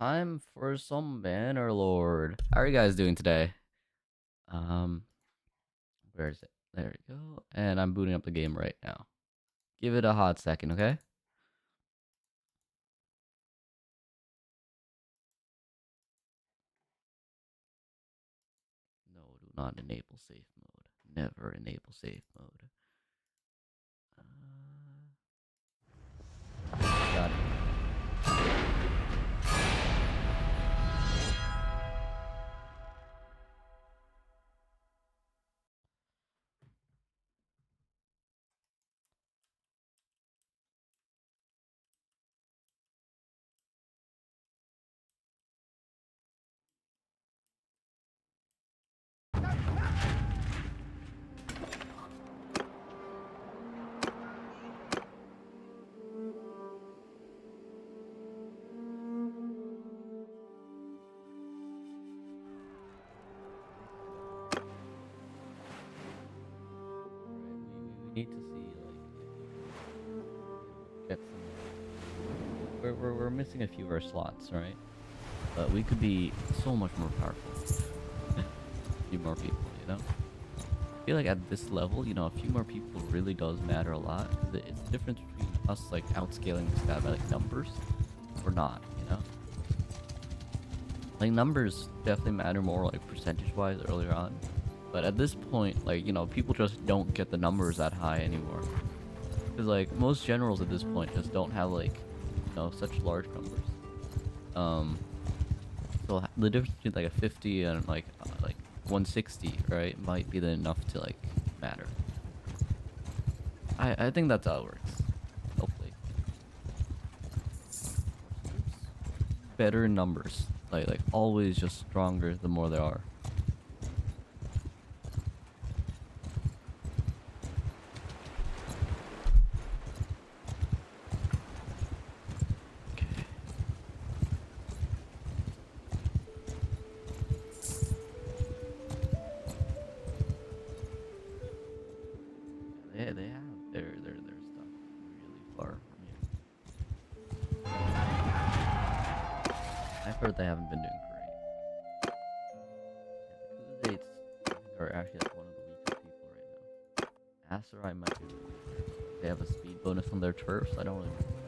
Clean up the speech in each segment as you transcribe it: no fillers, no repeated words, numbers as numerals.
Time for some Bannerlord. How are you guys doing today? Um, where is it? There we go. And I'm booting up the game right now. Give it a hot second, okay? No, do not enable safe mode. Never enable safe mode. Got it. Alright, we need to see like if we can get some. We're missing a few of our slots, right? But we could be so much more powerful. A few more people, you know. I feel like at this level, a few more people really does matter a lot. 'Cause it's the difference between us like outscaling this guy by like numbers or not, you know? Like numbers definitely matter more like percentage wise earlier on. But at this point, like, people just don't get the numbers that high anymore. Because like most generals at this point just don't have like, such large numbers. Um, so the difference between like a 50 and like 160, right, might be enough to like matter. I think that's how it works. Hopefully. Better numbers. Like always just stronger the more there are. Okay. Yeah, they have their stuff really far from you. I've heard they haven't been doing great. Yeah, the Khuzaits I think are actually like one of the weakest people right now. Aserai might be a bit weaker, but they have a speed bonus on their turfs. I don't really respect that.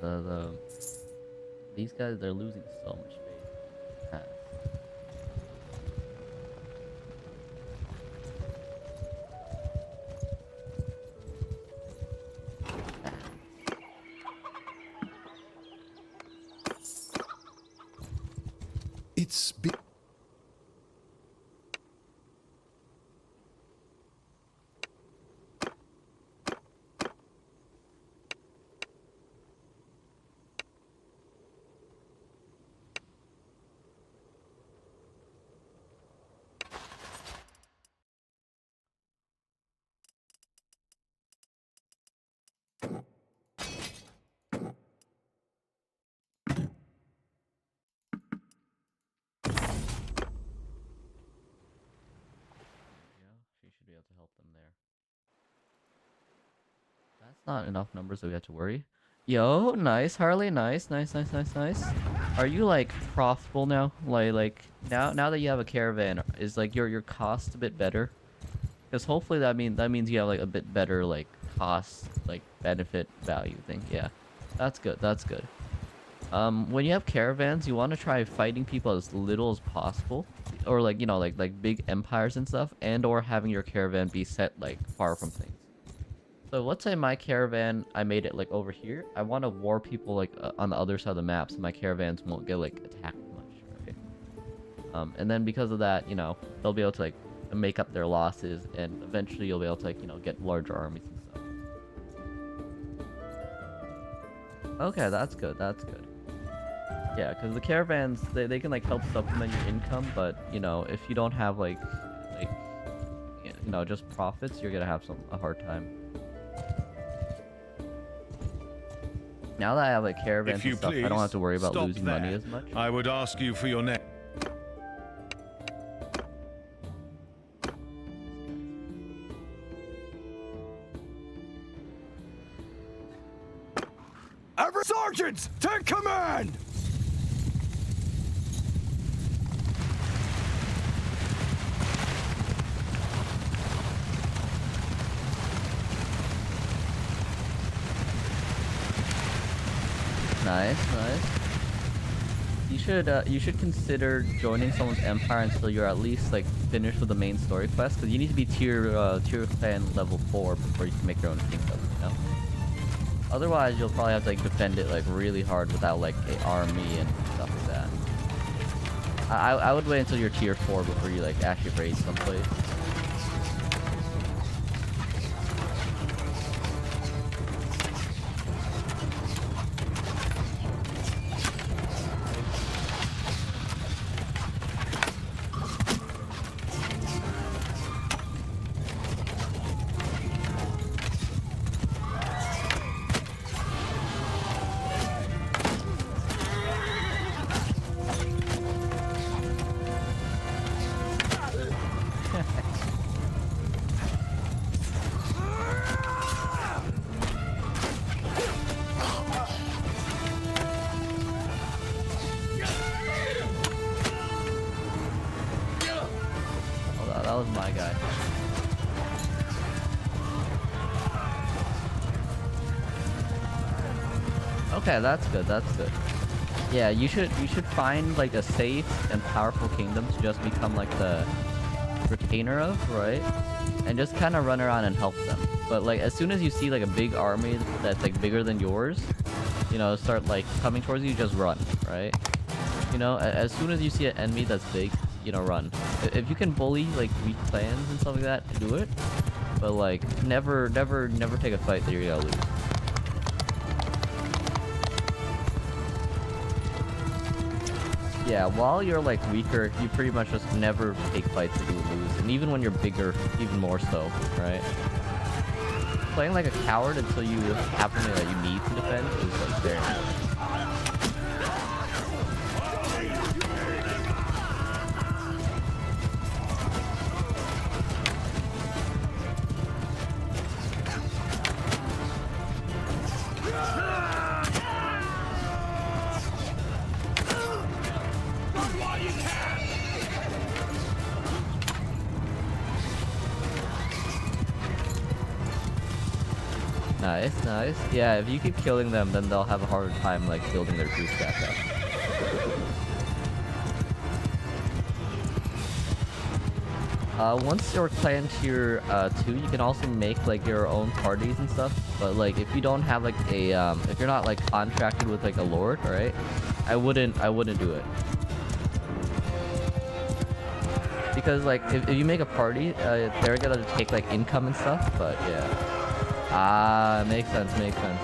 Yeah, these guys, they're losing so much space fast. Fast. It's be- There we go. She should be able to help them there. That's not enough numbers that we have to worry. Yo, nice, Harley, nice, nice, nice, nice, nice. Are you like profitable now? Like now that you have a caravan, is like your cost a bit better? Because hopefully that means you have like a bit better like cost like benefit value thing. Yeah, that's good. That's good. When you have caravans, you want to try fighting people as little as possible, or like like big empires and stuff, and or having your caravan be set like far from things. So let's say my caravan, I made it like over here. I want to war people like on the other side of the map, so my caravans won't get like attacked much, right? And then because of that, they'll be able to like make up their losses, and eventually you'll be able to like get larger armies and stuff. Okay, that's good. That's good. Yeah, because the caravans they can like help supplement your income, but if you don't have like just profits, you're gonna have a hard time. Now that I have like caravans If you and stuff, I don't have to worry about losing money as much. I would ask you for your next. Every sergeants, take command! Nice, nice. You should consider joining someone's empire until you're at least like finished with the main story quest, because you need to be tier clan level 4 before you can make your own kingdom. Otherwise, you'll probably have to like defend it like really hard without like an army and stuff like that. I would wait until you're tier 4 before you like actually raid someplace. That was my guy. Okay, that's good. That's good. Yeah, you should find like a safe and powerful kingdom to just become like the retainer of, right? And just kind of run around and help them. But like as soon as you see like a big army that's like bigger than yours, start like coming towards you, just run, right? As soon as you see an enemy that's big, run. If you can bully like weak clans and stuff like that, do it. But like never take a fight that you're gonna lose. Yeah, while you're like weaker, you pretty much just never take fights that you would lose, and even when you're bigger, even more so, right? Playing like a coward until you have something that you need to defend is like very important. Nice, nice. Yeah, if you keep killing them, then they'll have a harder time like building their troops back up. Once your clan tier 2, you can also make like your own parties and stuff. But like if you don't have like a if you're not like contracted with like a lord, right? I wouldn't do it. Because like if you make a party, they're gonna take like income and stuff. But yeah. Ah, makes sense, makes sense.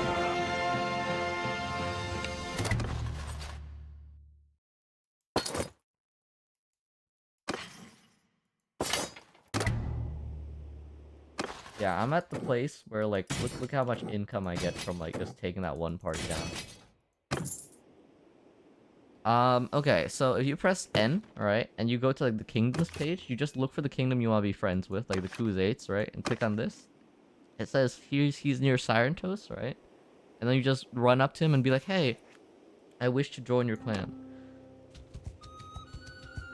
Yeah, I'm at the place where like look how much income I get from like just taking that one party down. Okay, so if you press N, right, and you go to like the kingdoms page, you just look for the kingdom you want to be friends with, like the Khuzaits, right, and click on this. It says he's near Sirentos, right? And then you just run up to him and be like, hey, I wish to join your clan.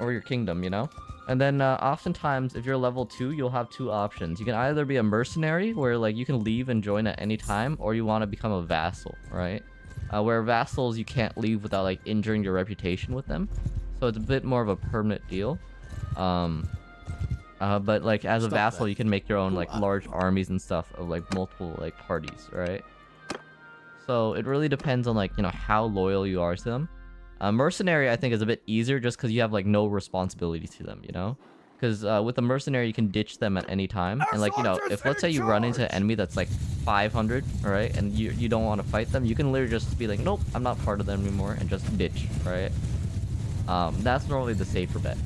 Or your kingdom, you know? And then oftentimes, if you're level 2, you'll have two options. You can either be a mercenary, where like you can leave and join at any time, or you want to become a vassal, right? Where vassals, you can't leave without like injuring your reputation with them. So it's a bit more of a permanent deal. But like as a Stop vassal, that. you can make your own Who like are large you? armies and stuff of like multiple like parties, right? So it really depends on like, you know, how loyal you are to them. Mercenary, I think, is a bit easier just because you have like no responsibility to them, you know? Because with a mercenary, you can ditch them at any time. Our And like, you know, soldiers if let's say in you run into an charge! enemy that's like 500, right? And you don't want to fight them, you can literally just be like, nope, I'm not part of them anymore, and just ditch, right? That's normally the safer bet.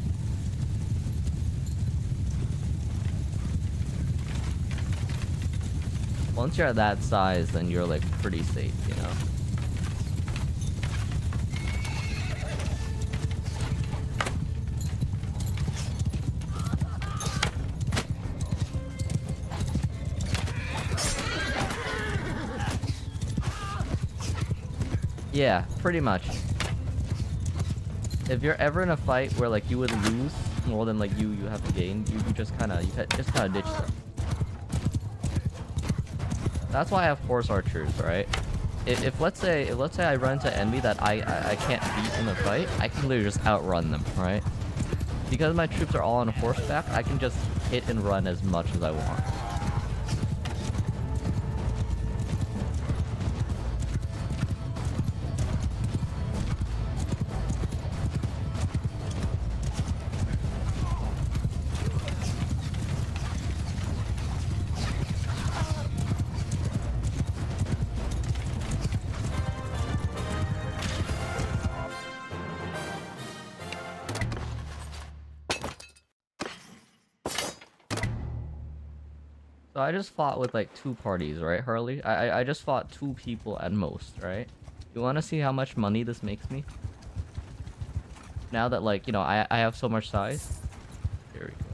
Once you're at that size, then you're like pretty safe, you know? Yeah, pretty much. If you're ever in a fight where like you would lose more than like you have to gain, you just kind of ditch them. That's why I have horse archers, right? If let's say I run into an enemy that I can't beat in the fight, I can literally just outrun them, right? Because my troops are all on horseback, I can just hit and run as much as I want. So I just fought with like 2 parties, right, Harley? I just fought 2 people at most, right? You want to see how much money this makes me? Now that like, you know, I have so much size. Here we go.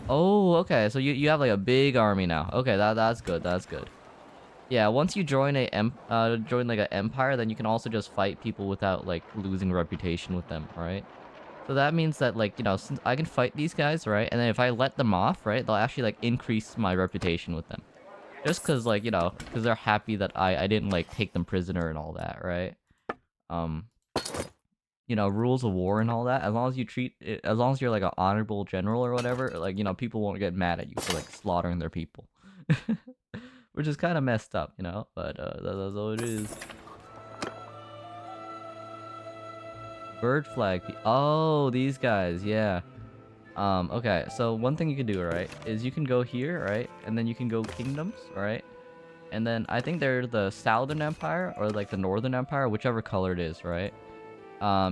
Oh, okay. So you have like a big army now. Okay, that's good. That's good. Yeah, once you join join like an empire, then you can also just fight people without like losing reputation with them, right? So that means that like, you know, since I can fight these guys, right? And then if I let them off, right, they'll actually like increase my reputation with them. Just cuz like, you know, cuz they're happy that I didn't like take them prisoner and all that, right? Um you know, rules of war and all that. As long as you treat it, as long as you're like an honorable general or whatever, like, you know, people won't get mad at you for like slaughtering their people. Which is kind of messed up, you know, but that's all it is. Bird flag. Oh, these guys, yeah. Okay, so one thing you can do, right, is you can go here, right, and then you can go kingdoms, right, and then I think they're the Southern Empire or like the Northern Empire, whichever color it is, right.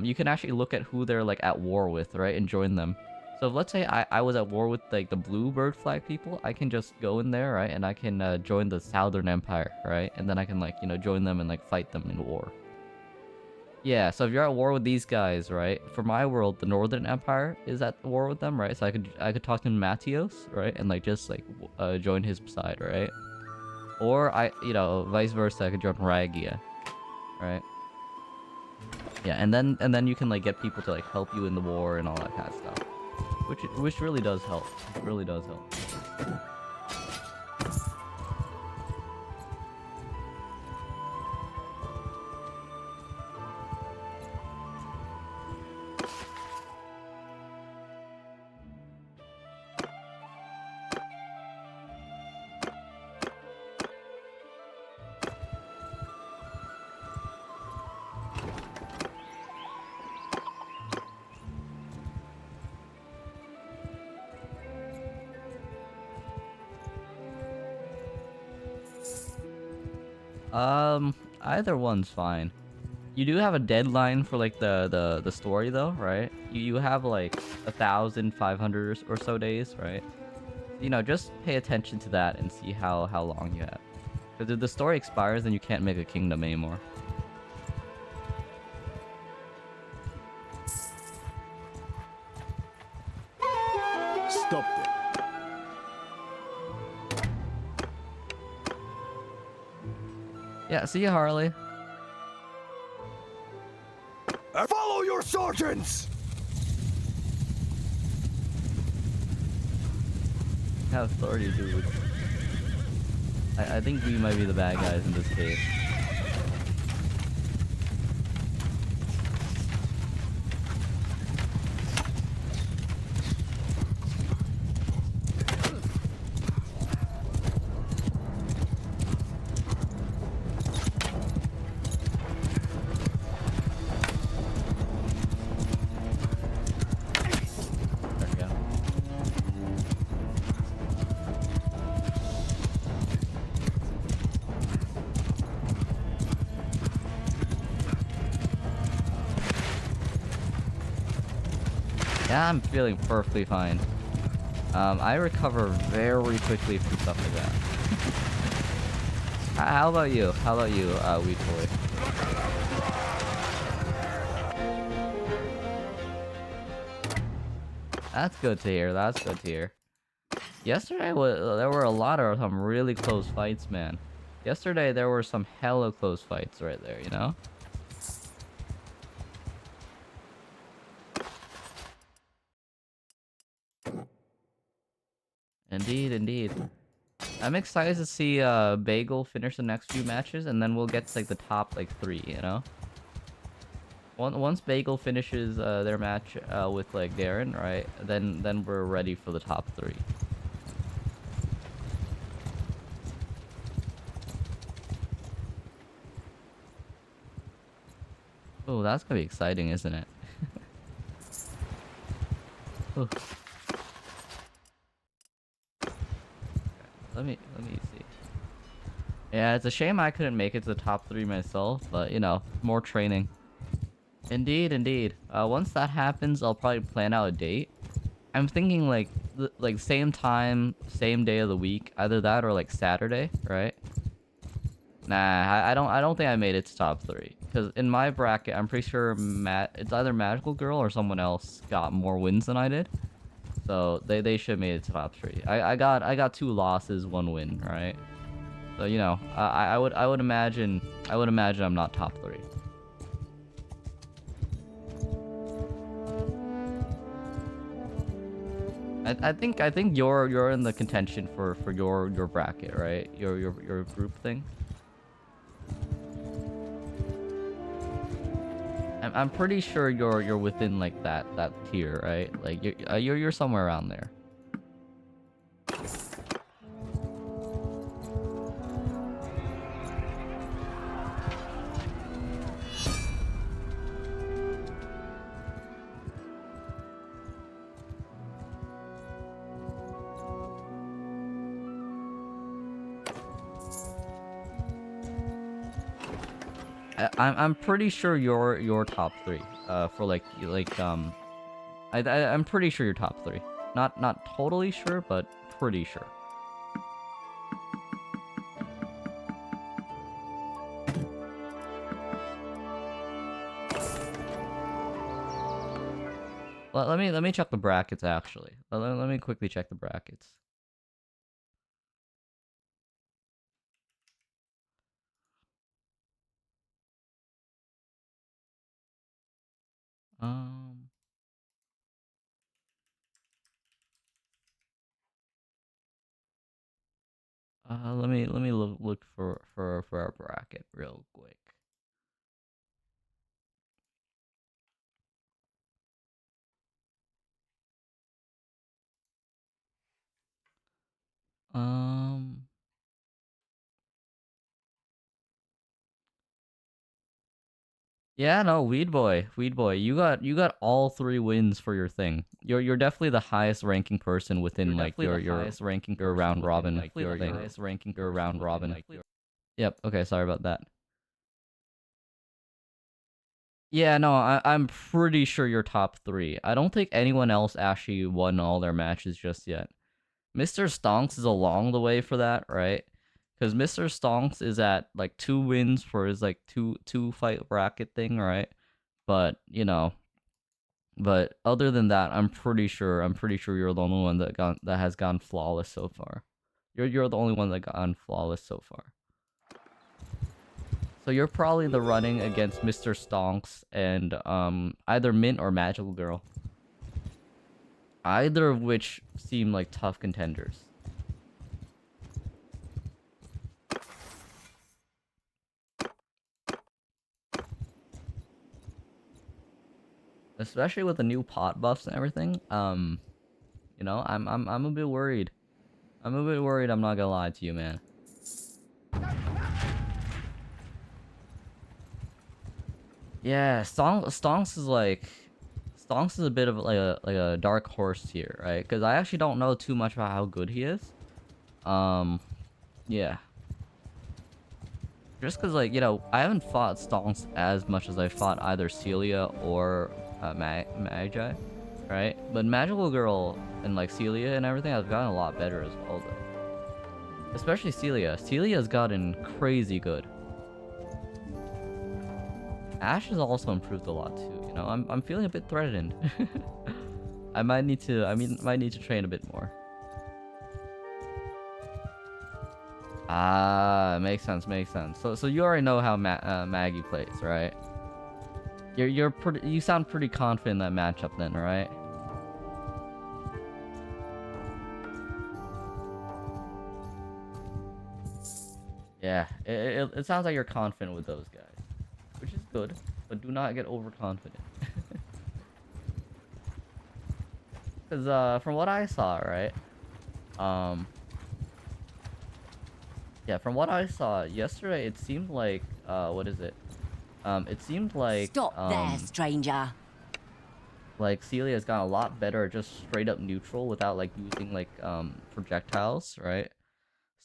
You can actually look at who they're like at war with, right, and join them. So if, let's say I was at war with like the blue bird flag people, I can just go in there, right, and I can join the Southern Empire, right, and then I can like, you know, join them and like fight them in war. Yeah, so if you're at war with these guys, right? For my world, the Northern Empire is at war with them, right? So I could talk to Matios, right? And like just like join his side, right? Or you know, vice versa, I could join Ragia, right? Yeah, and then you can like get people to like help you in the war and all that kind of stuff. Which really does help. It really does help. Either one's fine. You do have a deadline for like the story though, right? You have like 1,500 or so days, right? You know, just pay attention to that and see how long you have. Because if the story expires, then you can't make a kingdom anymore. Stop them. Yeah, see you, Harley. Follow your sergeants! Have authority, dude. I think we might be the bad guys in this case. There we go. Yeah, I'm feeling perfectly fine. I recover very quickly from stuff like that. How about you? How about you, Weed Boy? That's good to hear. That's good to hear. Yesterday, there were a lot of some really close fights, man. Yesterday, there were some hella close fights right there, you know? Indeed, indeed. I'm excited to see Bagel finish the next few matches, and then we'll get to like the top like 3, you know? Once Bagel finishes their match with like Darren, right? Then we're ready for the top 3. Oh, that's gonna be exciting, isn't it? Ooh. Let me see. Yeah, it's a shame I couldn't make it to the top 3 myself, but you know, more training. Indeed, indeed. Once that happens, I'll probably plan out a date. I'm thinking like same time, same day of the week, either that or like Saturday, right? Nah, I don't think I made it to top 3 because in my bracket, I'm pretty sure it's either Magical Girl or someone else got more wins than I did. So they should have made it to top 3. I got 2 losses, 1 win, right? So you know, I would imagine I'm not top 3. I think you're in the contention for your bracket, right? Your group thing. I'm pretty sure you're within like that tier, right? Like you're somewhere around there. I'm pretty sure you're top 3. For I'm pretty sure you're top 3. Not totally sure, but pretty sure. Let me check the brackets actually. Let me quickly check the brackets. Um. Let me look for our bracket real quick. Um. Yeah, no, Weed Boy, you got all 3 wins for your thing. You're definitely the highest ranking person within like your round robin like your thing. Highest ranking your round robin. Yep. Okay. Sorry about that. Yeah. No. I'm pretty sure you're top 3. I don't think anyone else actually won all their matches just yet. Mr. Stonks is along the way for that, right? Because Mr. Stonks is at like 2 wins for his like two fight bracket thing, right? But you know, but other than that, I'm pretty sure you're the only one that has gone flawless so far. You're the only one that gone flawless so far. So you're probably in the running against Mr. Stonks and either Mint or Magical Girl. Either of which seem like tough contenders. Especially with the new pot buffs and everything. You know, I'm a bit worried. I'm a bit worried, I'm not gonna lie to you, man. Yeah, Stonks is like... Stonks is a bit of like a dark horse here, right? Because I actually don't know too much about how good he is. Yeah. Just because, like, you know, I haven't fought Stonks as much as I fought either Celia or Magi, right? But Magical Girl and, like, Celia and everything has gotten a lot better as well, though. Especially Celia. Celia's gotten crazy good. Ash has also improved a lot, too, you know? I'm feeling a bit threatened. I might need to train a bit more. Ah, makes sense, makes sense. So you already know how Maggie plays, right? You sound pretty confident in that matchup then, right? Yeah, it sounds like you're confident with those guys, which is good, but do not get overconfident. Because from what I saw, right? Yeah, from what I saw yesterday, it seemed like what is it? It seemed like Stop there, stranger. like Celia's got a lot better at just straight up neutral without like using like projectiles, right?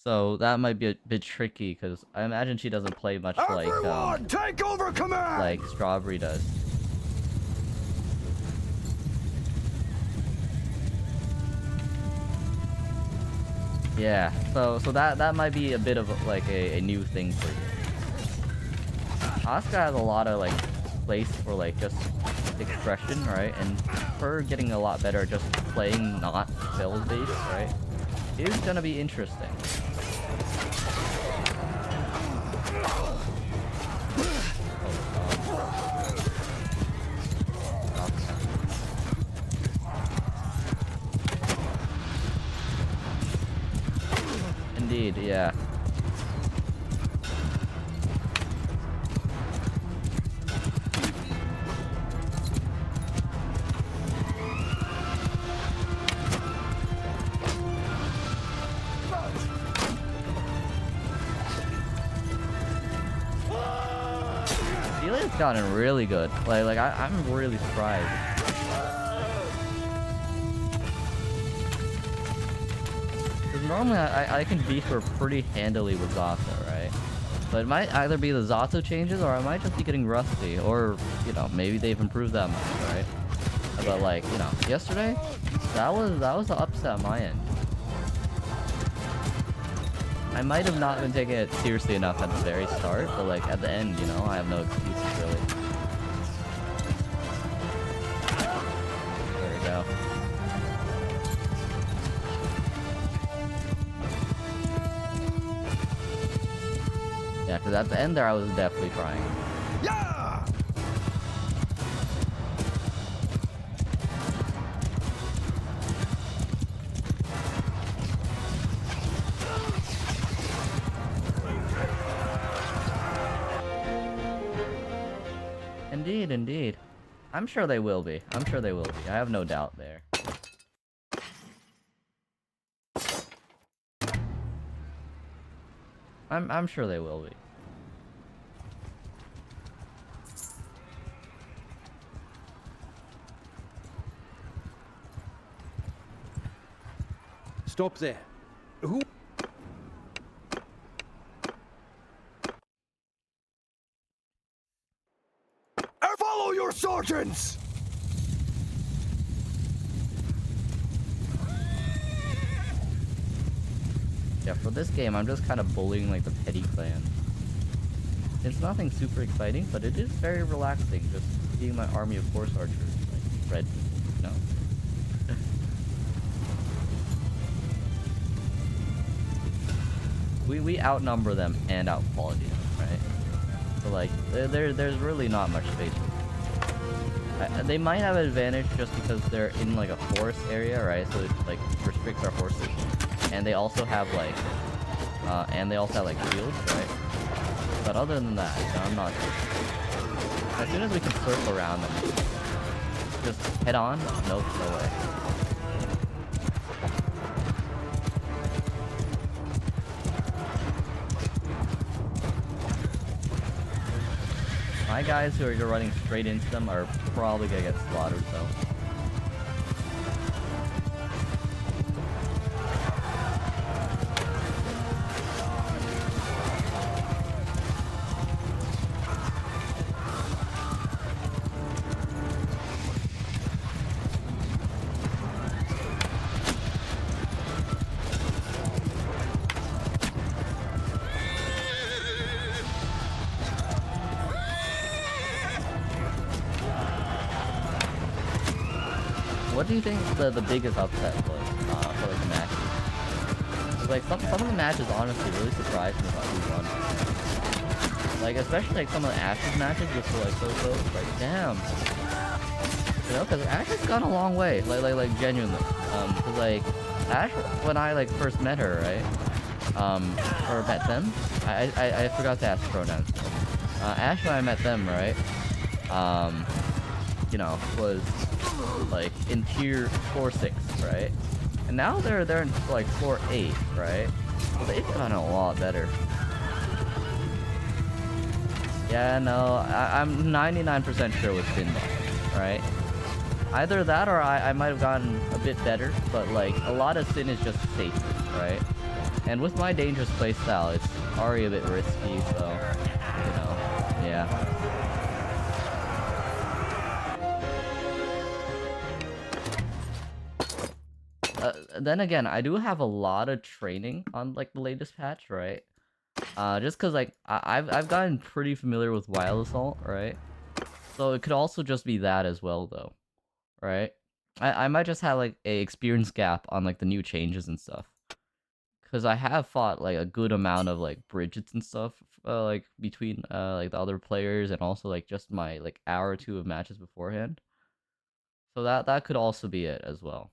So that might be a bit tricky because I imagine she doesn't play much Everyone, take over command! like Strawberry does. Yeah, so that might be a bit of like a new thing for you. Asuka has a lot of like place for like just expression, right? And her getting a lot better at just playing not spells based, right? Is gonna be interesting. Indeed, yeah. Celia's gotten really good. I'm really surprised. Because normally I can beat her pretty handily with Zato, right? But it might either be the Zato changes or I might just be getting rusty. Or, you know, maybe they've improved that much, right? But like, you know, yesterday, that was the upset on my end. I might have not been taking it seriously enough at the very start, but like at the end, you know, I have no excuses really. There we go. Yeah, because at the end there I was definitely trying. Yeah! Indeed, indeed. I'm sure they will be. I'm sure they will be. I have no doubt there. I'm sure they will be. Stop there. Who? Follow your sergeants! Yeah, for this game, I'm just kind of bullying like the petty clan. It's nothing super exciting, but it is very relaxing just seeing my army of horse archers like red, you know. we outnumber them and out quality them, right? So like, there's really not much space. They might have an advantage just because they're in like a forest area, right? So it like restricts our horses, and they also have like shields, right? But other than that, no, I'm not sure. As soon as we can circle around them, just head on. Nope, no way. My guys who are running straight into them are probably gonna get slaughtered, though. What do you think the biggest upset was for like the matches? 'Cause, like some of the matches honestly really surprised me about who won. Like especially like some of the Ash's matches which were like so close. Like damn, you know, because Ash has gone a long way. Like genuinely. Cause like Ash when I like first met her, right? Or met them. I forgot to ask pronouns. Ash when I met them, right? You know, was like in tier 4-6, right? And now they're in like 4-8, right? So they've gotten a lot better. Yeah, no, I'm 99% sure it was Finbar, right? Either that or I might have gotten a bit better, but like a lot of Sin is just safety, right? And with my dangerous playstyle, it's already a bit risky, so you know, yeah. Then again, I do have a lot of training on like the latest patch, right? Just cause like I've gotten pretty familiar with Wild Assault, right? So it could also just be that as well, though, right? I might just have like a experience gap on like the new changes and stuff, cause I have fought like a good amount of like Bridgets and stuff, like between like the other players and also like just my like hour or two of matches beforehand. So that could also be it as well.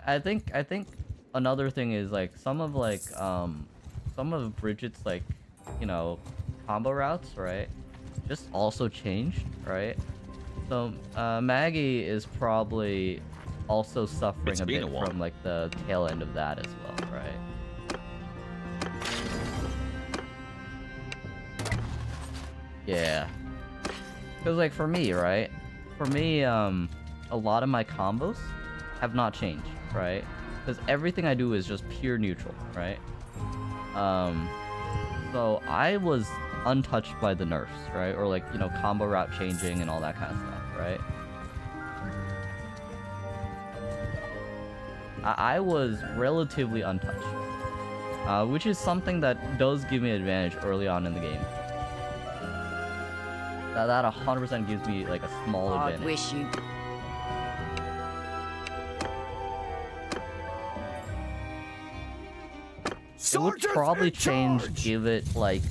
I think another thing is like some of Bridget's like, you know, combo routes, right? Just also changed, right? So Maggie is probably also suffering a bit from like the tail end of that as well, right? Yeah. Because like for me, right? For me, a lot of my combos have not changed, right? Because everything I do is just pure neutral, right? So I was untouched by the nerfs, right? Or like, you know, combo route changing and all that kind of stuff, right? I was relatively untouched, which is something that does give me an advantage early on in the game. That 100% gives me like a small advantage. I wish you. It would probably change, give it like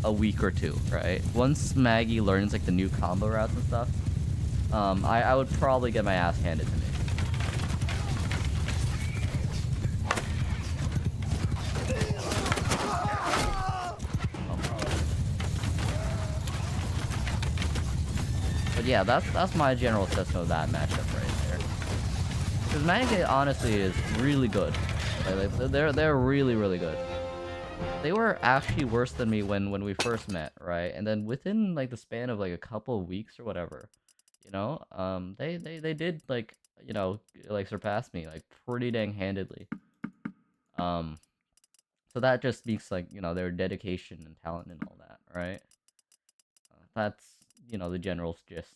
a week or two, right? Once Maggie learns like the new combo routes and stuff, I would probably get my ass handed to me. But yeah, that's my general assessment of that matchup right there. Because Maggie honestly is really good. Like, they're really good. They were actually worse than me when we first met, right? And then within like the span of like a couple of weeks or whatever, you know, they did like, you know, like surpass me like pretty dang handedly. So that just speaks like, you know, their dedication and talent and all that, right? That's, you know, the general gist.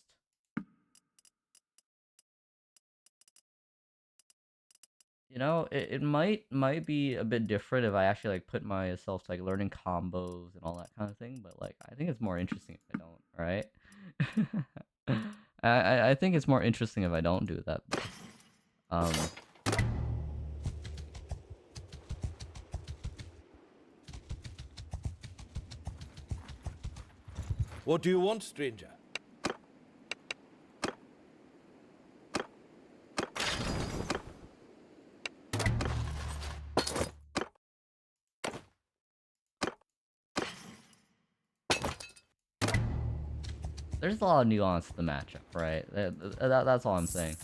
You know, it might be a bit different if I actually like put myself to like learning combos and all that kind of thing, but like I think it's more interesting if I don't, right? I think it's more interesting if I don't do that though. Um What do you want, stranger? there's a lot of nuance to the matchup, right? That's all I'm saying.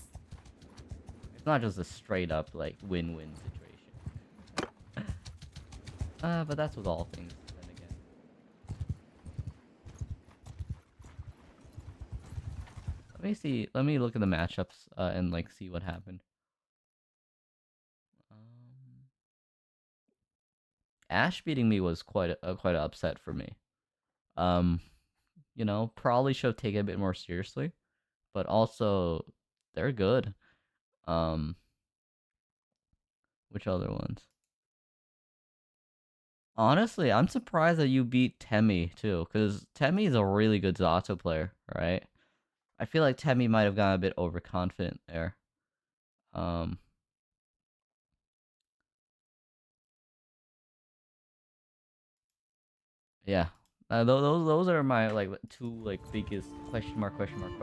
It's not just a straight up like win-win situation. But that's with all things then again. Let me see. Let me look at the matchups and like see what happened. Um, Ash beating me was quite an upset for me. Um, you know, probably should have taken it a bit more seriously, but also they're good. Um, which other ones? Honestly, I'm surprised that you beat Temmie too, because Temmie is a really good Zato player, right? I feel like Temmie might have gotten a bit overconfident there. Um, yeah. Those are my like two like biggest question mark matches, you know.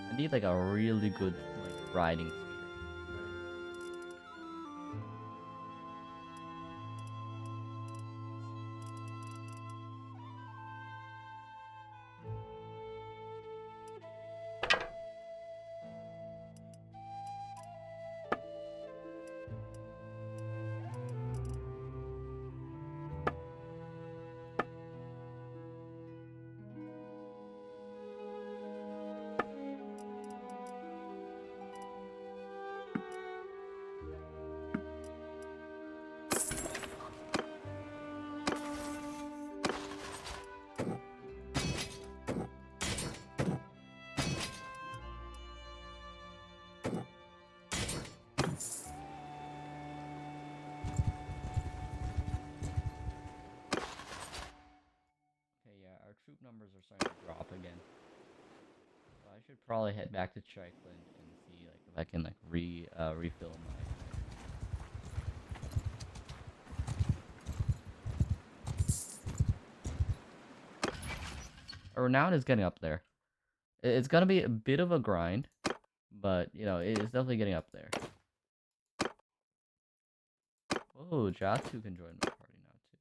I need like a really good like riding spear. Okay, yeah, our troop numbers are starting to drop again. So I should probably head back to Strickland and see like if I can like refill my. Our renown is getting up there. It's gonna be a bit of a grind, but you know it is definitely getting up there. Oh, Jatu can join my party now too.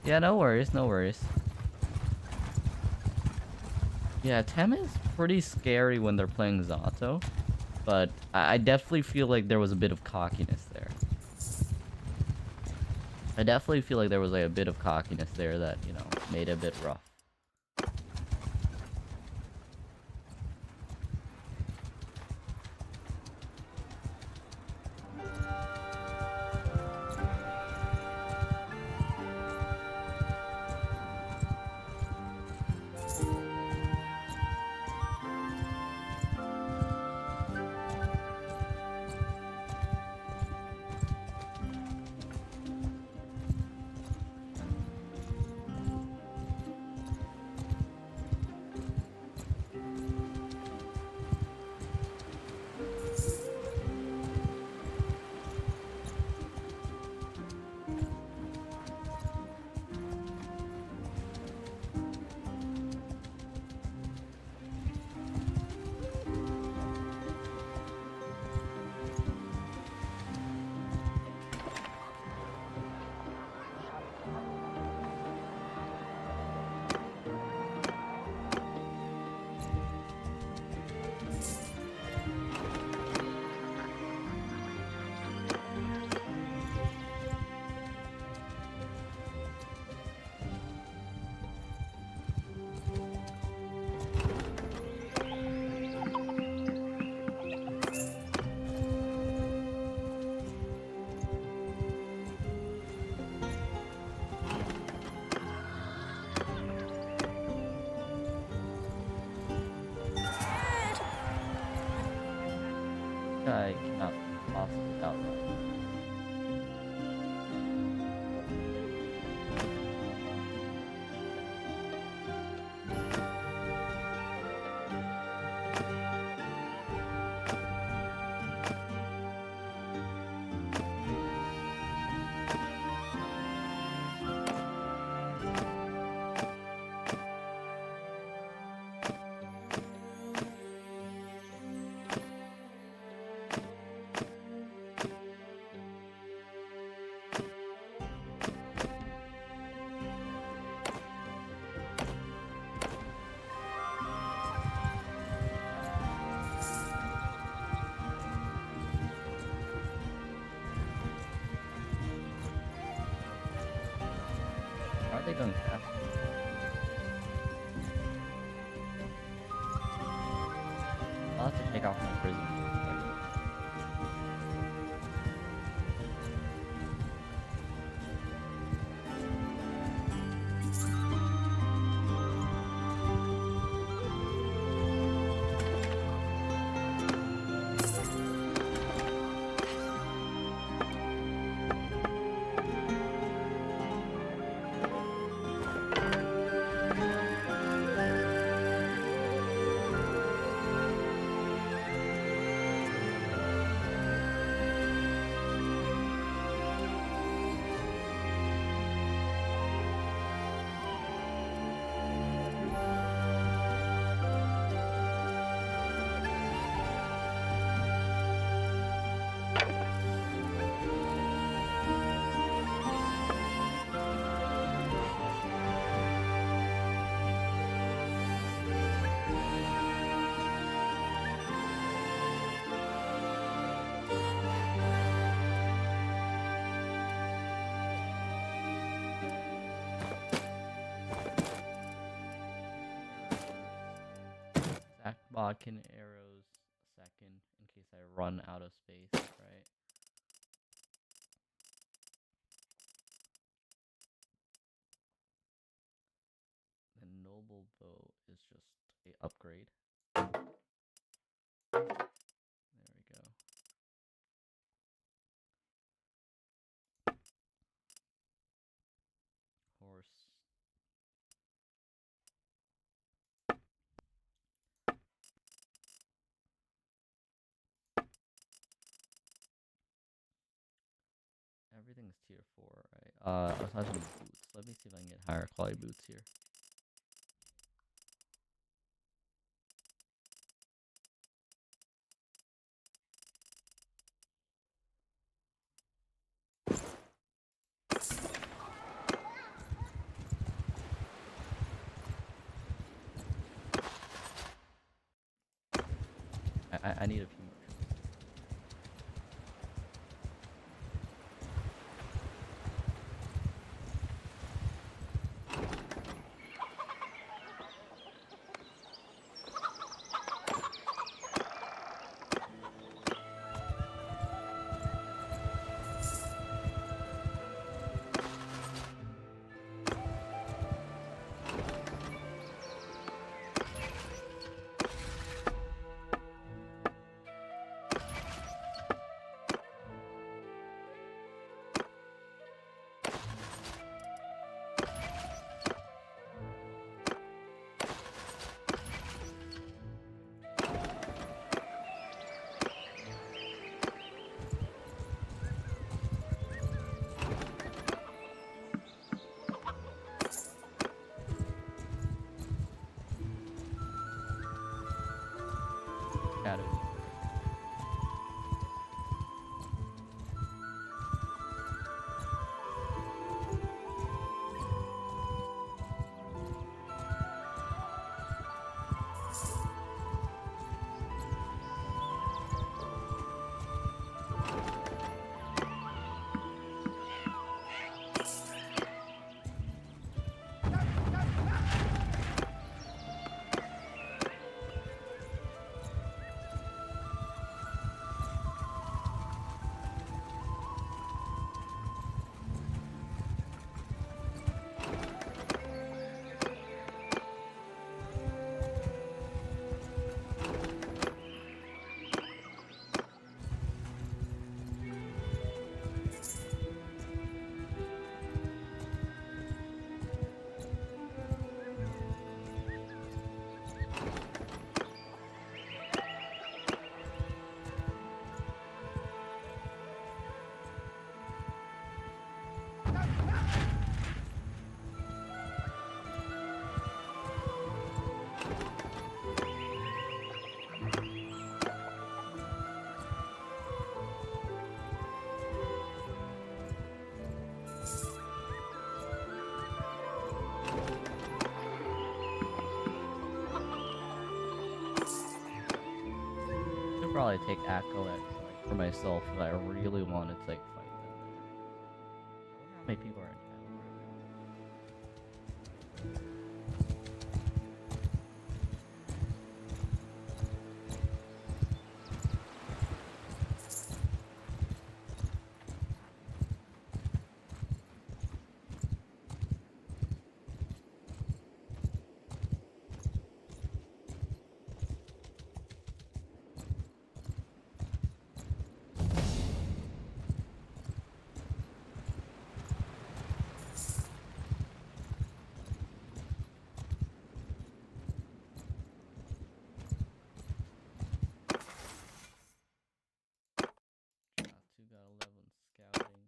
Yeah, no worries, no worries. Yeah, Tem is pretty scary when they're playing Zato, but I definitely feel like there was a bit of cockiness there. I definitely feel like there was like a bit of cockiness there that, you know, made it a bit rough. guy cannot possibly outrun. Are they going past me? I'll have to take off my prison. Zach Bodkin arrows second in case I run out of space, right? The noble bow is just a upgrade. There we go. Horse. Everything's tier 4, right? Aside from boots. Let me see if I can get higher quality boots here. I need a few more troops. Shadow. probably take acolytes like for myself if I really wanted to like fight them there. I wonder how many people are in town right now. Two got 11 scouting.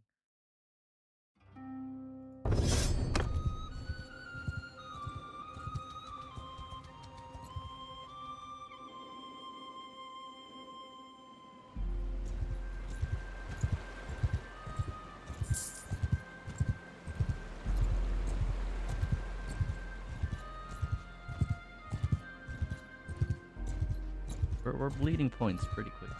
We're bleeding points pretty quickly.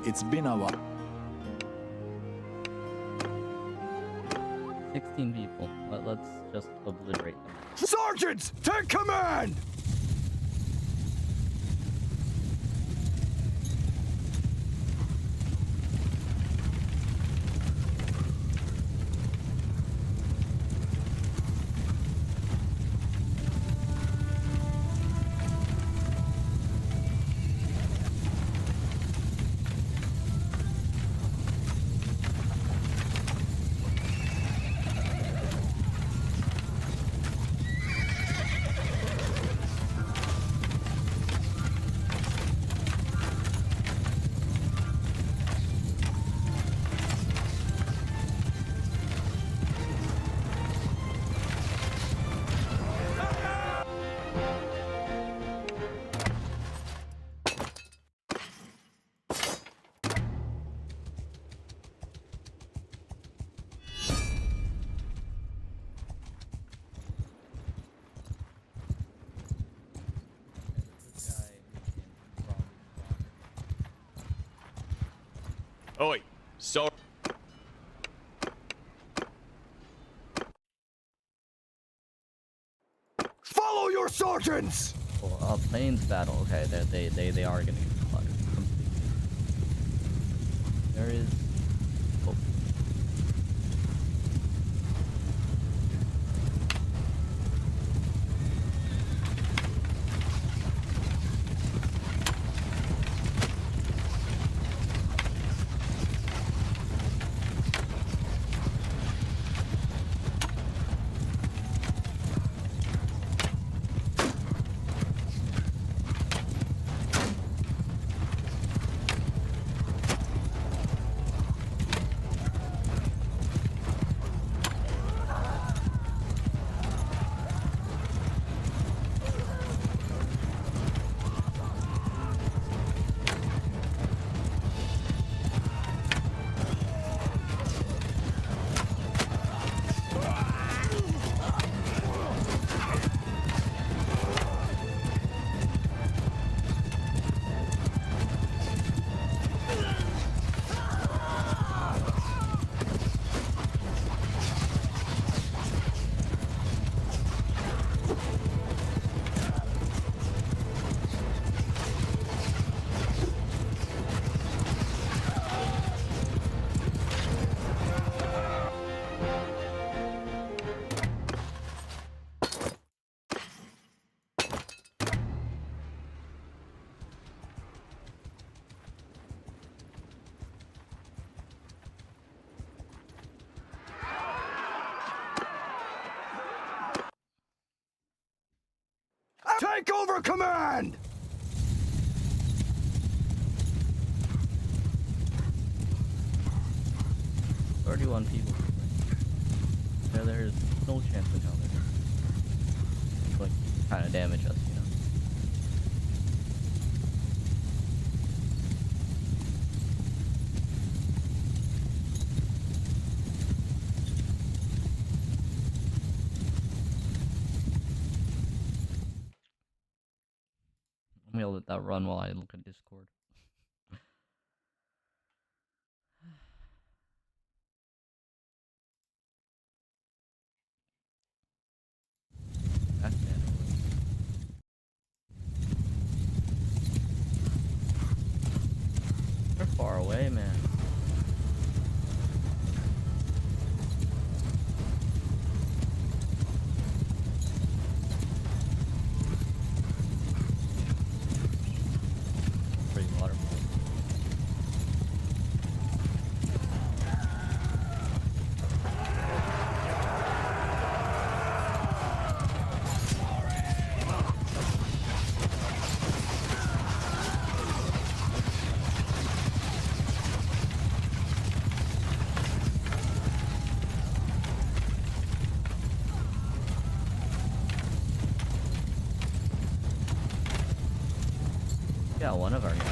It's been a while. 16 people. Let's just obliterate them. Sergeants, take command! Oi, sorry. Follow your sergeants! Oh, plains battle. Okay, they are gonna get cluttered completely. There is. Oh. take over command! 31 people. Yeah, there's no chance in hell they're like trying to damage us, you know? I'm gonna let that run while I look at Discord. That's Bannerlord. They're far away, man. Pretty waterfall. Yeah, one of our guys.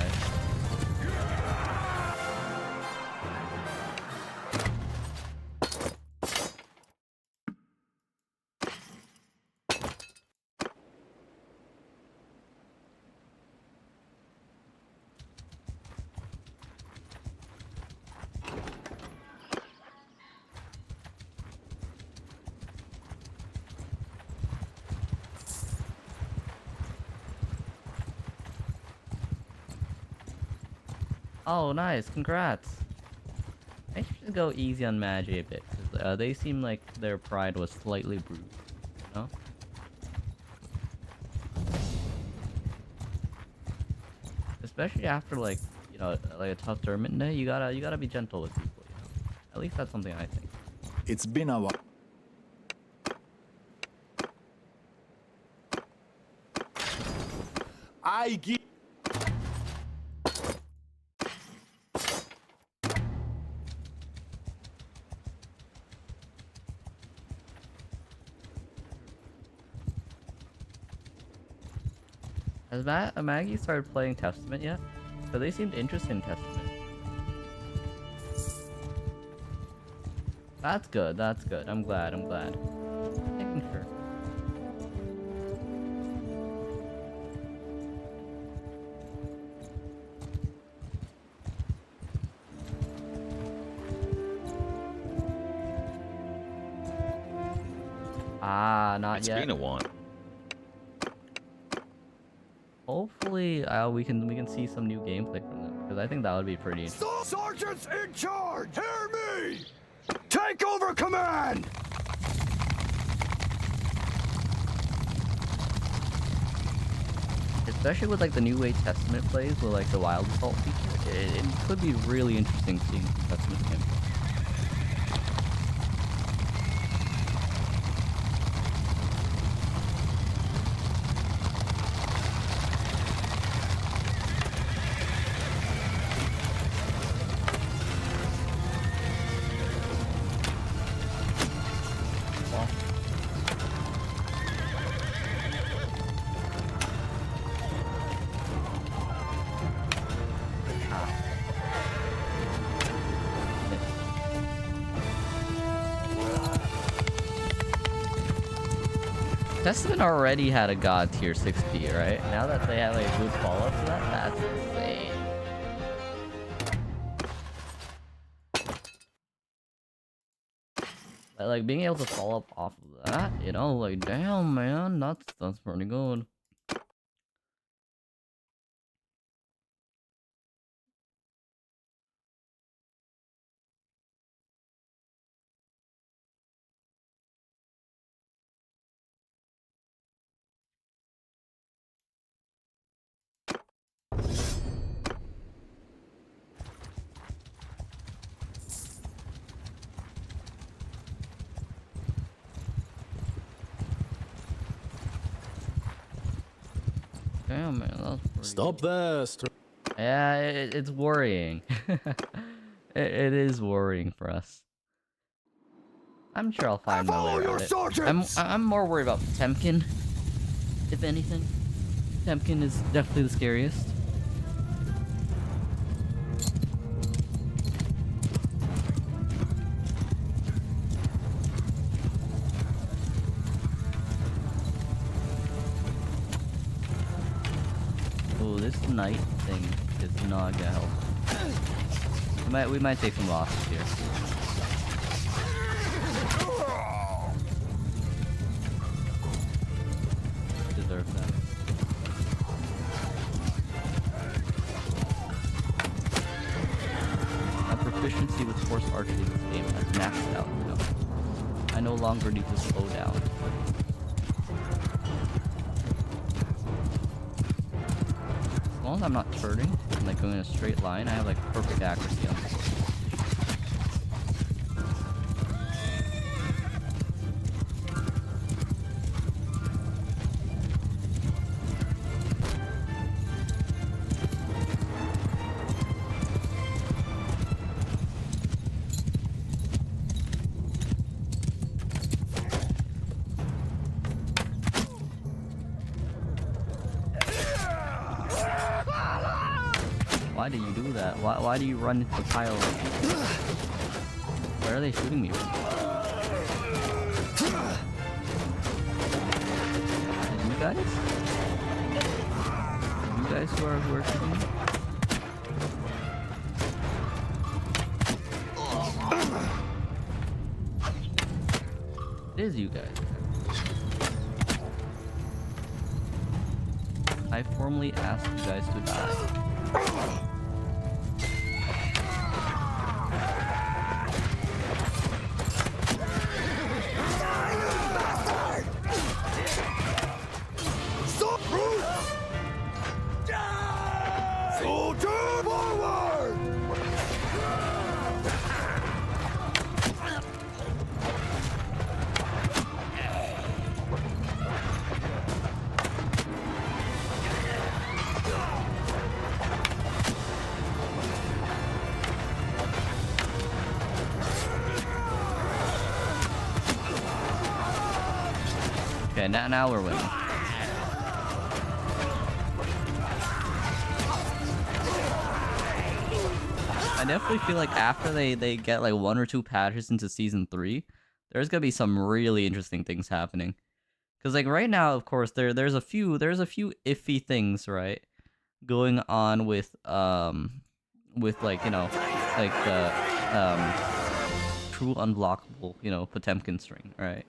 Oh, nice. Congrats. I should go easy on Magi a bit, because they seem like their pride was slightly bruised, you know? Especially after, like, you know, like a tough tournament day, you gotta be gentle with people, you know? At least that's something I think. It's been a while. I give. Has Maggie started playing Testament yet? So they seemed interested in Testament. That's good, that's good. I'm glad. Making sure. Ah, not It's yet. been a while. Hopefully, we can see some new gameplay from them, because I think that would be pretty interesting. Sergeants in charge! Hear me! Take over command! Especially with like the new way Testament plays with like the Wild Assault feature, it could be really interesting seeing Testament gameplay. Testament already had a god tier 60, right? Now that they have a good follow-up to that, that's insane. Like being able to follow up off of that, you know, like damn man, that's pretty good. Damn, man, that's pretty Stop there, Str Yeah, it's worrying. It is worrying for us. I'm sure I'll find my way Follow your around it. sergeants! I'm more worried about Temkin, if anything. Temkin is definitely the scariest. Oh, this night thing is not gonna help. We might take some losses here. Deserve that. My proficiency with force archery in this game has maxed out now. I no longer need to slow down. As long as I'm not turning and like going in a straight line, I have like perfect accuracy on this. Why do you do that? Why do you run into the pile? Where are they shooting me from? You guys? You guys who are shooting me? It is you guys. I formally asked you guys to die. Soldier forward! Okay, now we're winning. I definitely feel like after they get like 1 or 2 patches into season 3, there's gonna be some really interesting things happening. Cause like right now, of course, there's a few iffy things, right, going on with like, you know, like the true unblockable, you know, Potemkin string, right?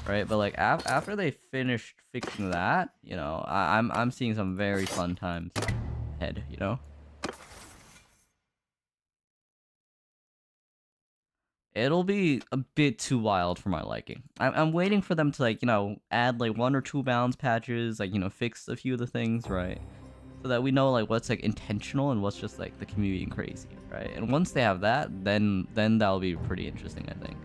Right, but like after they finished fixing that, you know, I'm seeing some very fun times ahead, you know. It'll be a bit too wild for my liking. I'm waiting for them to, like, you know, add like 1 or 2 balance patches, like, you know, fix a few of the things, right? So that we know like what's like intentional and what's just like the community and crazy, right? And once they have that, then that'll be pretty interesting, I think.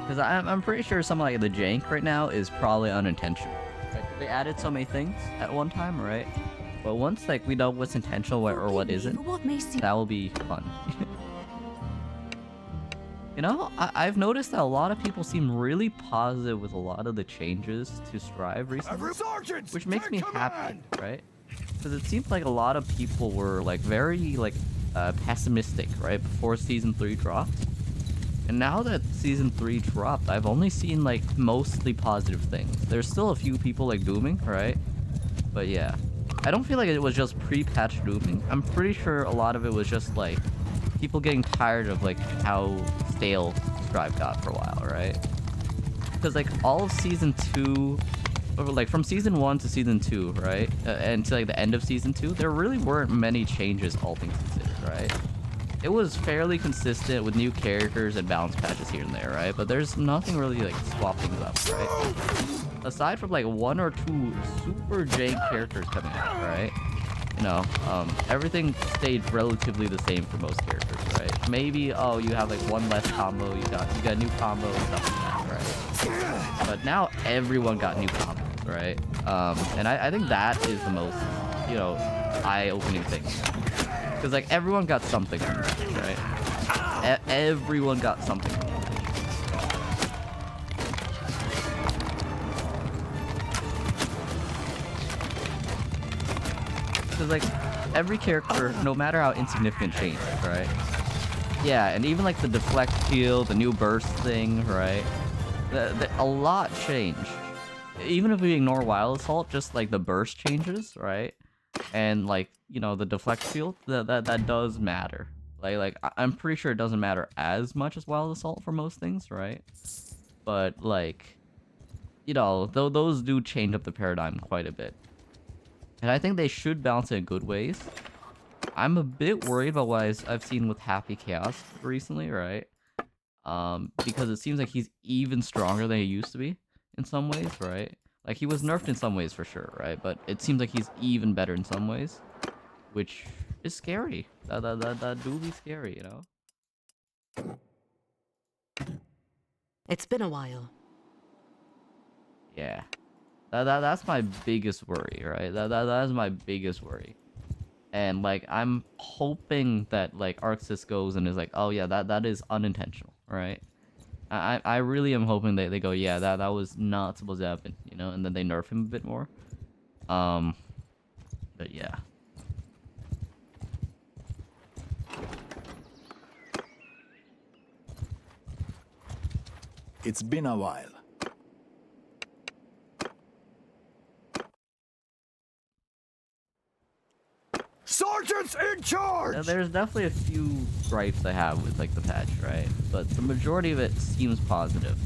Because I'm pretty sure some like the jank right now is probably unintentional. Right? They added so many things at one time, right? But once like we know what's intentional or what isn't, that will be fun. You know, I've noticed that a lot of people seem really positive with a lot of the changes to Strive recently, which makes me happy, right? Because it seems like a lot of people were like very like pessimistic, right, before season 3 dropped. And now that season 3 dropped, I've only seen like mostly positive things. There's still a few people like booming, right? But yeah. I don't feel like it was just pre-patch dooming. I'm pretty sure a lot of it was just like people getting tired of like how stale Scribe got for a while, right? Because like all of season 2, or like from season 1 to season 2, right, and to like the end of season 2, there really weren't many changes, all things considered, right? It was fairly consistent with new characters and balance patches here and there, right? But there's nothing really like swap things up, right? Aside from like 1 or 2 super jank characters coming out, right? You know, everything stayed relatively the same for most characters, right? Maybe, oh, you have like one less combo, you got new combo and stuff like that, right? But now everyone got new combos, right? And I think that is the most, you know, eye-opening thing. Because like everyone got something from that, right? Everyone got something from that. Because like every character, no matter how insignificant, changed, right? Yeah, and even like the deflect shield, the new burst thing, right? A lot changed. Even if we ignore Wild Assault, just like the burst changes, right? And like, you know, the deflect shield, that does matter. I'm pretty sure it doesn't matter as much as Wild Assault for most things, right? But like, you know, those do change up the paradigm quite a bit. And I think they should balance it in good ways. I'm a bit worried about what I've seen with Happy Chaos recently, right? Because it seems like he's even stronger than he used to be in some ways, right? Like, he was nerfed in some ways for sure, right? But it seems like he's even better in some ways, which is scary. That do be scary, you know? It's been a while. Yeah. That's my biggest worry, right? That is my biggest worry. And like I'm hoping that like Arxis goes and is like, oh yeah, that is unintentional, right? I really am hoping that they go, yeah, that was not supposed to happen, you know, and then they nerf him a bit more. But yeah. It's been a while. Sergeants in charge! Now, there's definitely a few gripes I have with like the patch, right? But the majority of it seems positive.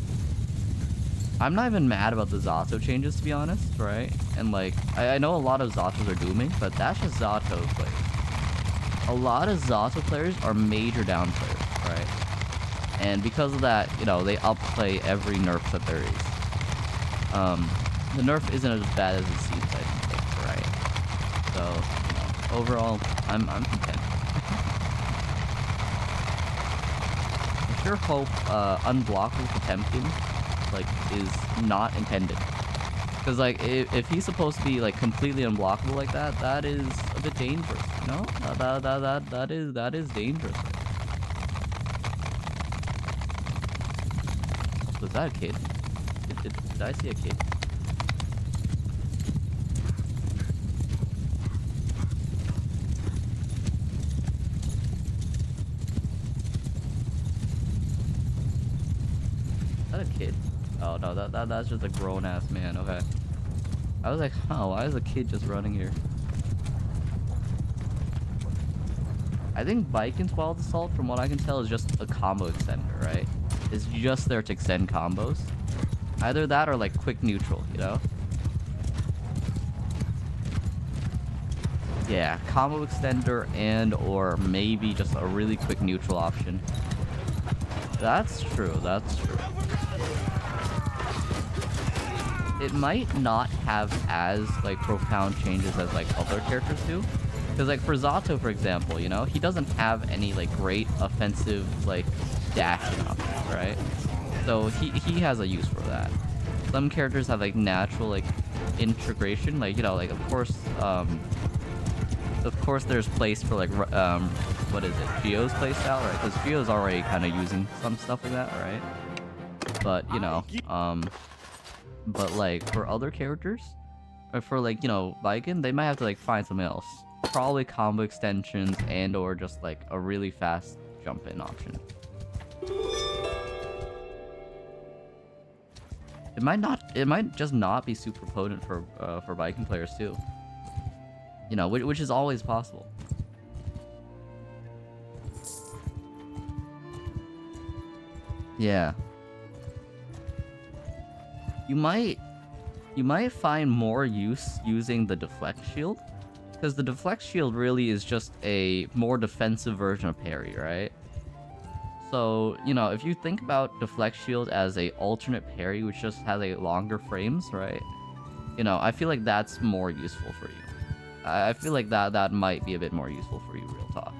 I'm not even mad about the Zato changes, to be honest, right? And like, I know a lot of Zatos are dooming, but that's just Zato players. A lot of Zato players are major down players, right? And because of that, you know, they upplay every nerf that there is. The nerf isn't as bad as it seems, I think, right? So, you know, overall, I'm content. I sure hope unblockable Potemkin like is not intended, because like if he's supposed to be like completely unblockable like that, that is a bit dangerous, you know? That is dangerous. Was that a kid? Did I see a kid? Is that a kid? Oh no, that's just a grown ass man. Okay. I was like, huh, why is a kid just running here? I think Vikin's Wild Assault, from what I can tell, is just a combo extender, right? It's just there to extend combos. Either that or like quick neutral, you know? Yeah, combo extender and or maybe just a really quick neutral option. That's true, that's true. It might not have as like profound changes as like other characters do. Because like for Zato, for example, you know, he doesn't have any like great offensive like dashing options, right? So he has a use for that. Some characters have like natural like integration, like, you know, like of course there's place for like what is it, Geo's playstyle, right? Because Geo's already kind of using some stuff like that, right? But you know, but like for other characters, or for like, you know, Viking, they might have to like find something else. Probably combo extensions and or just like a really fast jump in option. It might just not be super potent for Viking players too. You know, which is always possible. Yeah. You might find more use using the deflect shield, because the deflect shield really is just a more defensive version of parry, right? So, you know, if you think about deflect shield as a alternate parry which just has a longer frames, right? You know, I feel like that's more useful for you. I feel like that might be a bit more useful for you, real talk.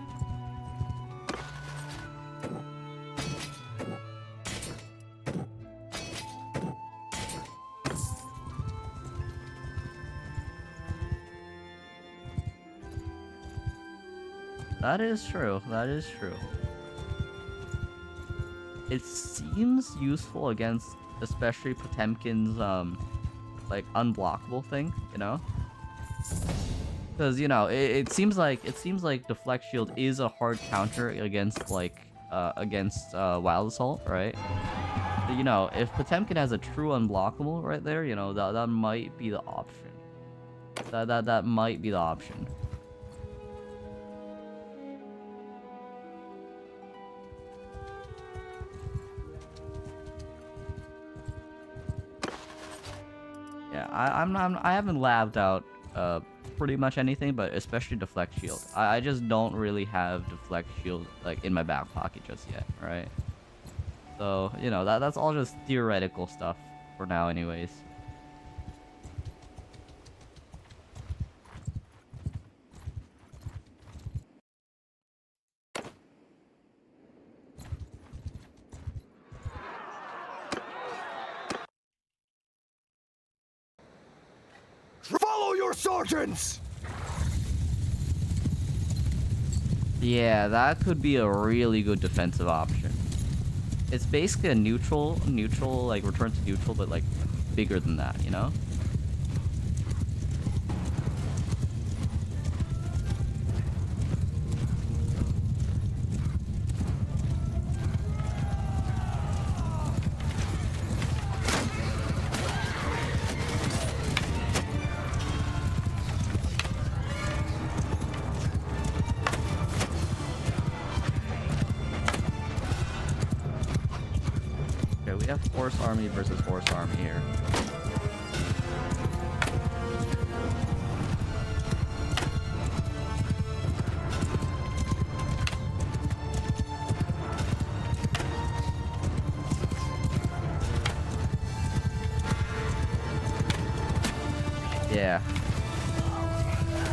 That is true. That is true. It seems useful against especially Potemkin's like unblockable thing, you know? Because you know, it seems like deflect shield is a hard counter against like wild assault, right? So, you know, if Potemkin has a true unblockable right there, you know, that might be the option. That might be the option. Yeah, I haven't labbed out pretty much anything, but especially deflect shield. I just don't really have deflect shield like in my back pocket just yet, right? So, you know, that's all just theoretical stuff for now anyways. Follow your sergeants! Yeah, that could be a really good defensive option. It's basically a neutral, like return to neutral, but like bigger than that, you know? We have Horse Army versus Horse Army here. Yeah.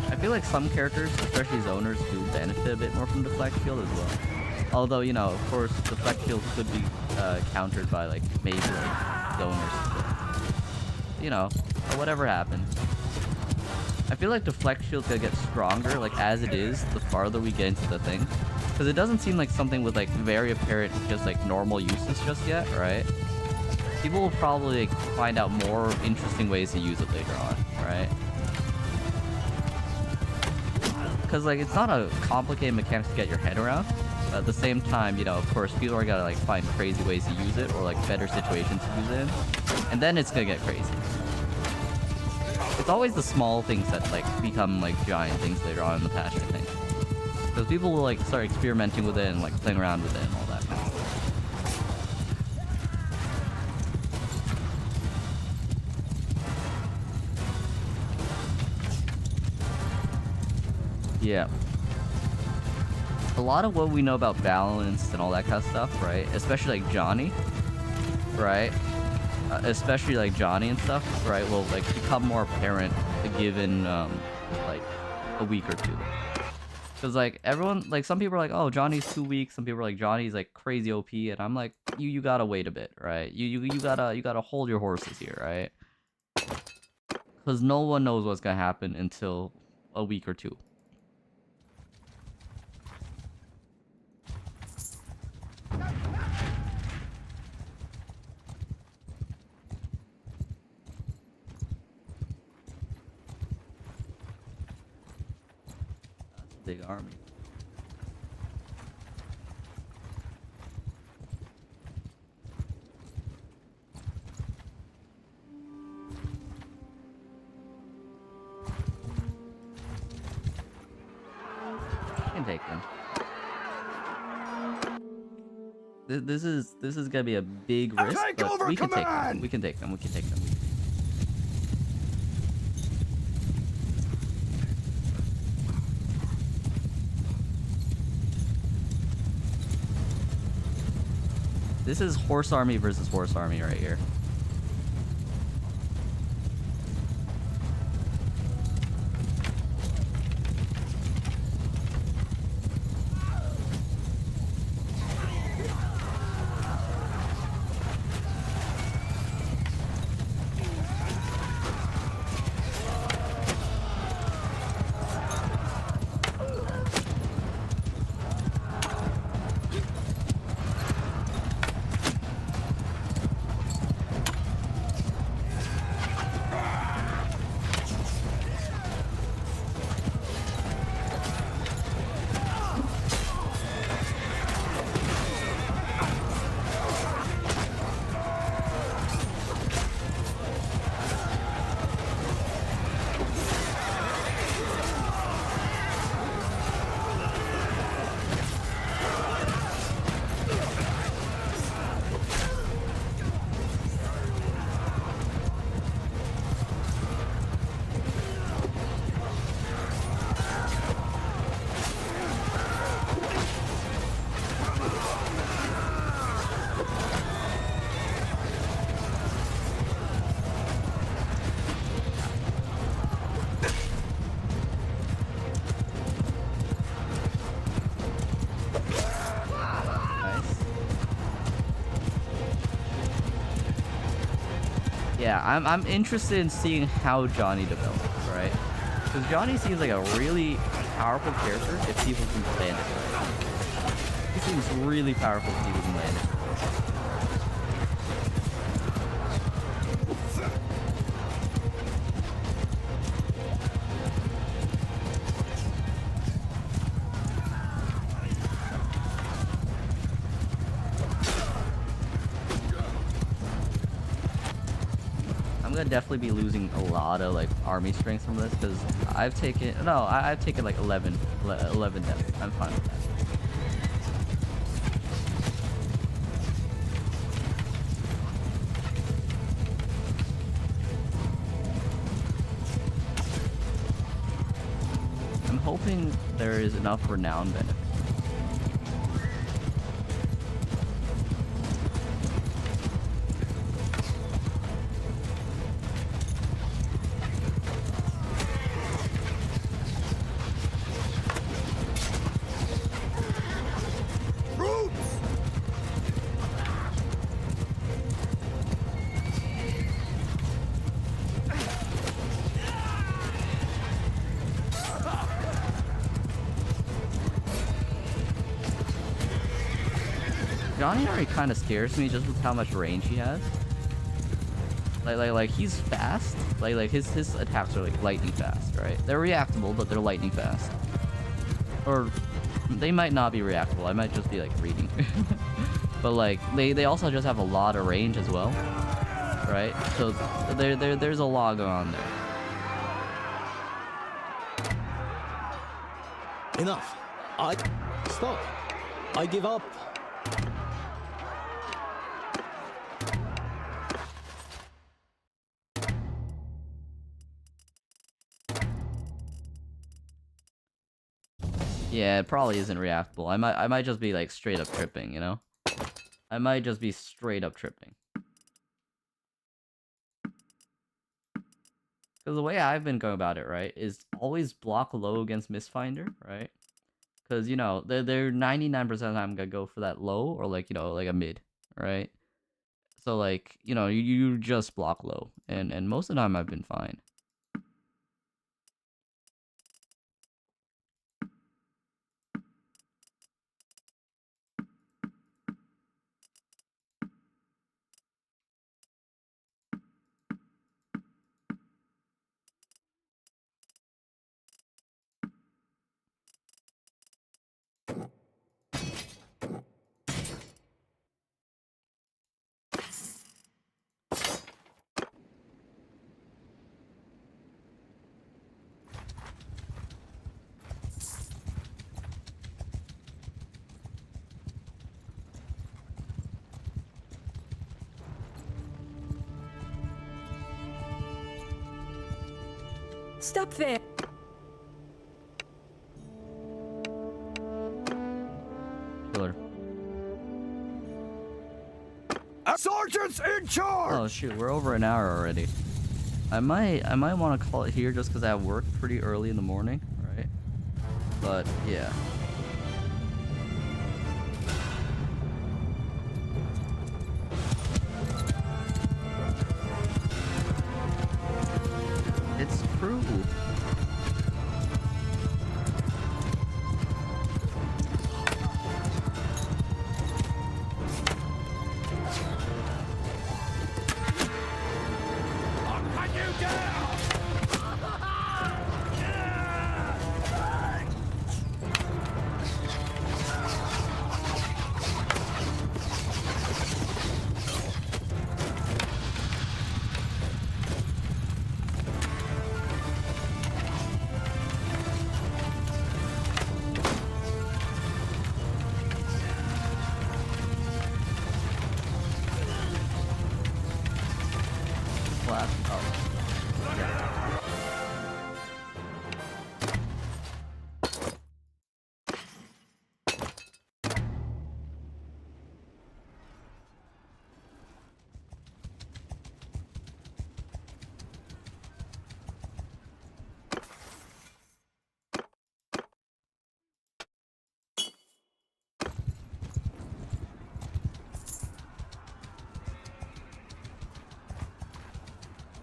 I feel like some characters, especially zoners, do benefit a bit more from Deflect Shield as well. Although, you know, of course, Deflect Shield could be countered by, like, maybe, like, zoners. You know, whatever happens. I feel like Deflect Shield's gonna get stronger, like, as it is, the farther we get into the thing. Because it doesn't seem like something with, like, very apparent, just, like, normal uses just yet, right? People will probably, like, find out more interesting ways to use it later on, right? Because, like, it's not a complicated mechanic to get your head around. But at the same time, you know, of course, people are gonna, like, find crazy ways to use it, or, like, better situations to use it in. And then it's gonna get crazy. It's always the small things that, like, become, like, giant things later on in the patch, I think. Because people will, like, start experimenting with it and, like, playing around with it and all that. Yeah. A lot of what we know about balance and all that kind of stuff, right? Especially like Johnny, right? Especially like Johnny and stuff, right? Will like become more apparent given like a week or two. Because like everyone, like some people are like, oh, Johnny's too weak. Some people are like, Johnny's like crazy OP, and I'm like, you gotta wait a bit, right? You gotta hold your horses here, right? Because no one knows what's gonna happen until a week or two. Big army. them. This is gonna be a big risk, Take but over we can take them. command! We can take them. We can take them. This is horse army versus horse army right here. Yeah, I'm interested in seeing how Johnny develops, right? Because Johnny seems like a really powerful character if people can land it right. He seems really powerful if people can land it. I'm gonna definitely be losing a lot of like army strength from this because I've taken I've taken like 11 deaths. I'm fine with that. I'm hoping there is enough renown benefit. Johnny already kind of scares me just with how much range he has. Like he's fast. Like his attacks are like lightning fast, right? They're reactable, but they're lightning fast. Or they might not be reactable. I might just be like reading. But like they also just have a lot of range as well, right? So there's a lot going on there. Enough. Stop. I give up. Yeah, it probably isn't reactable. I might just be like straight up tripping, you know? I might just be straight up tripping. Because the way I've been going about it, right, is always block low against Mistfinder, right? Because, you know, they're 99% of the time gonna go for that low or like, you know, like a mid, right? So like, you know, you just block low. And most of the time I've been fine. Stop there! Killer. Sergeant's in charge! Oh shoot, we're over an hour already. I might want to call it here just because I have work pretty early in the morning, right? But yeah. It's true.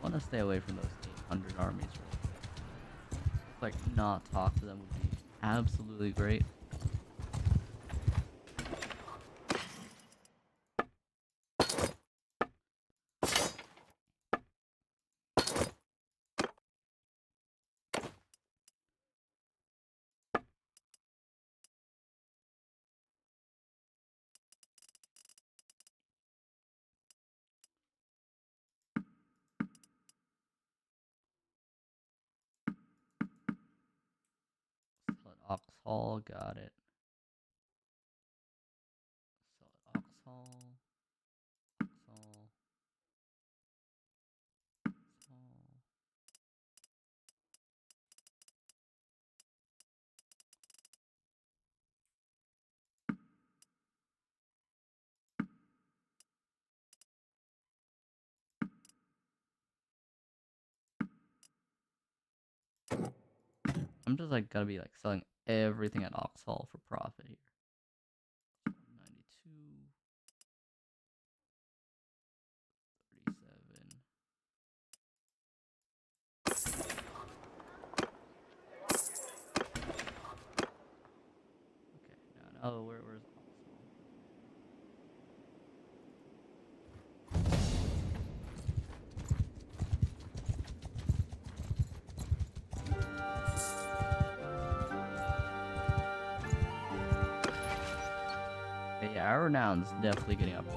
I want to stay away from those 800 armies really quick. Like, not talk to them would be absolutely great. Split Ox Hall, got it. Solid Ox Hall. Ox Hall. Ox Hall. I'm just like gotta be like selling everything at Ox Hall for profit here. 92, 37. Okay, now where's Ox Hall? Okay, yeah, our renown's definitely getting up there.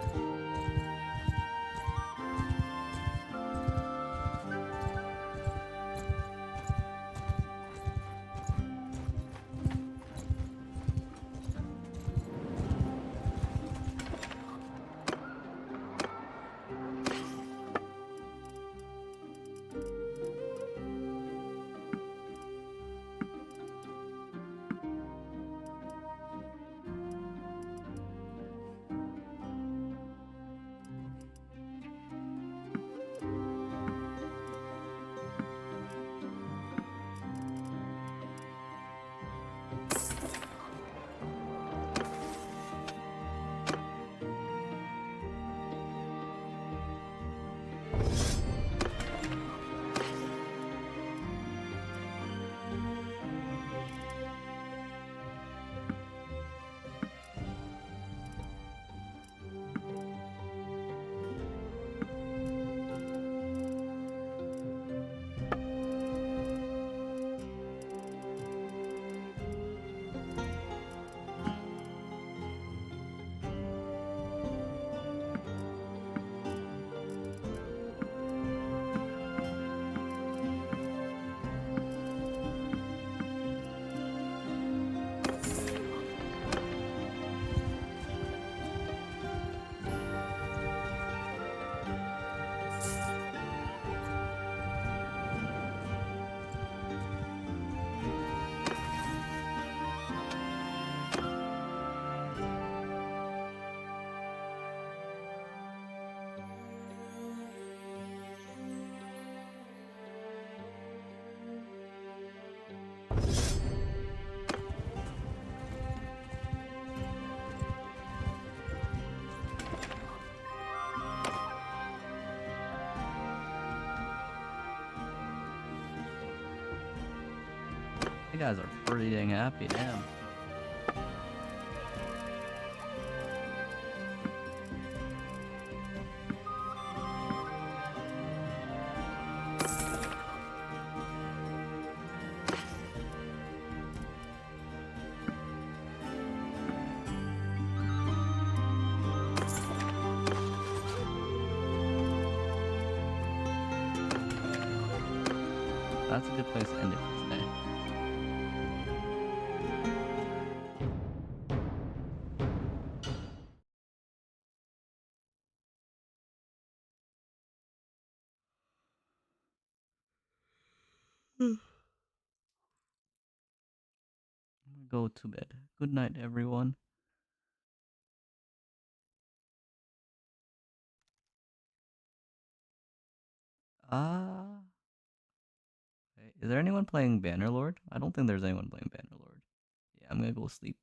guys are pretty dang happy, damn. That's a good place to end it for today. I'm gonna go to bed. Good night, everyone. Ah. Is there anyone playing Bannerlord? I don't think there's anyone playing Bannerlord. Yeah, I'm gonna go sleep.